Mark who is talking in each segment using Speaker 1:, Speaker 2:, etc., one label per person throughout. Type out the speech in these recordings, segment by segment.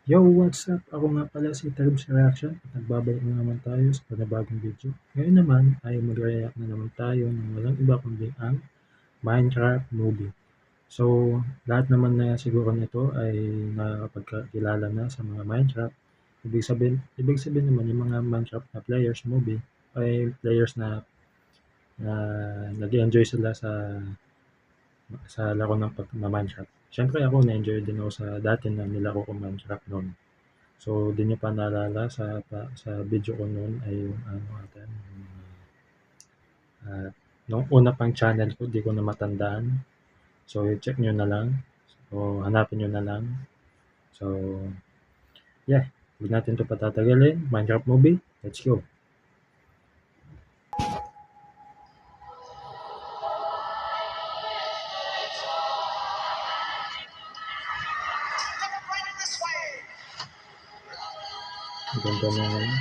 Speaker 1: Yo, what's up? Ako nga pala si Terbs Reaction at nagbabalik na naman tayo sa panibagong video. Ngayon naman ay mag-react na naman tayo ng walang iba kundi ang Minecraft movie. So, lahat naman na siguro nito ay nakapagkakilala na sa mga Minecraft. Ibig sabihin naman yung mga Minecraft na players movie ay players na nag-enjoy sila sa laro ng Minecraft. Siyempre ako na-enjoy din ako sa dati na nilaro ko Minecraft noon. So, di niyo pa naalala sa video ko noon ay yung ano ata, nung una pang channel ko, di ko na matandaan. So, i-check nyo na lang. So, hanapin nyo na lang. So, yeah. Huwag natin ito patatagalin. Minecraft movie. Let's go. Ang ganda naman.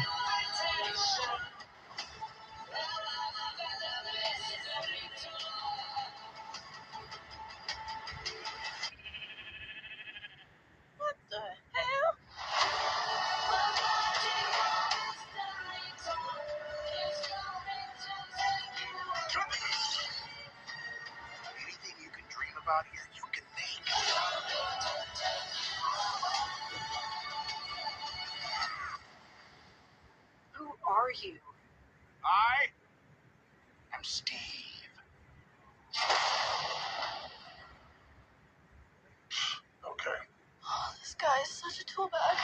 Speaker 2: What the hell?
Speaker 3: Anything you can dream about here, you can make.
Speaker 2: Who are you?
Speaker 3: I am Steve. Okay.
Speaker 2: Oh, this guy is such a tool bag.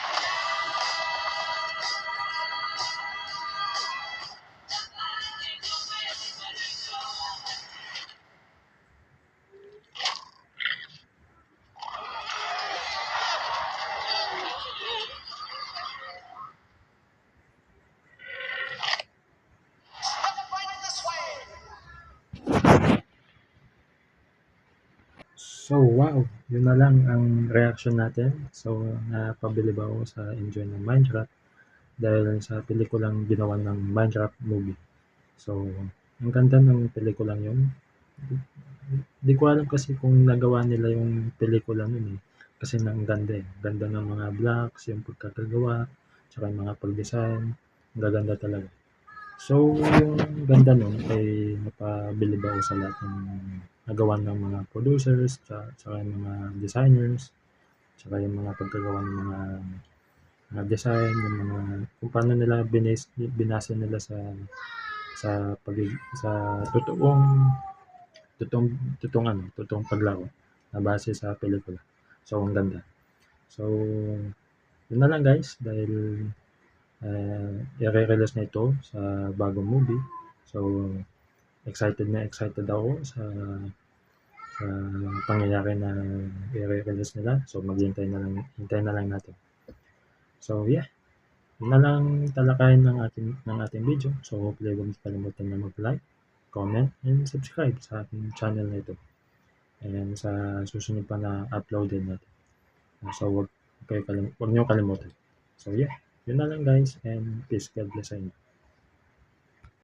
Speaker 1: So, wow. Yun na lang ang reaction natin. So, napabili ba ako sa enjoy ng Minecraft dahil sa pelikulang ginawa ng Minecraft movie. So, ang ganda ng pelikulang yun. Di ko alam kasi kung nagawa nila yung pelikula nun eh. Kasi ang ganda eh. Ganda ng mga blocks, yung pagkakagawa, tsaka yung mga pag-design. Ang gaganda talaga. So, yung ganda nun ay napabilib ako sa lahat ng nagawa ng mga producers, tsaka yung mga designers, tsaka yung mga pagkagawa ng mga design, yung mga kung paano nila binase nila sa totoong totoong paglaro na base sa pelikula. So, ang ganda. So, yun na lang guys dahil i-re-release na ito sa bagong movie. So, excited ako sa pangyayari na i-re-release nila. So, hintayin na lang natin. So, yeah. Yun na lang talakayin ng ating video. So, hopefully huwag niyo kalimutan na mag-like, comment, and subscribe sa ating channel na ito. And sa susunod pa na upload din natin. So, huwag niyo kalimutan. So, yeah. Yun na lang guys and peace. God bless sa inyo.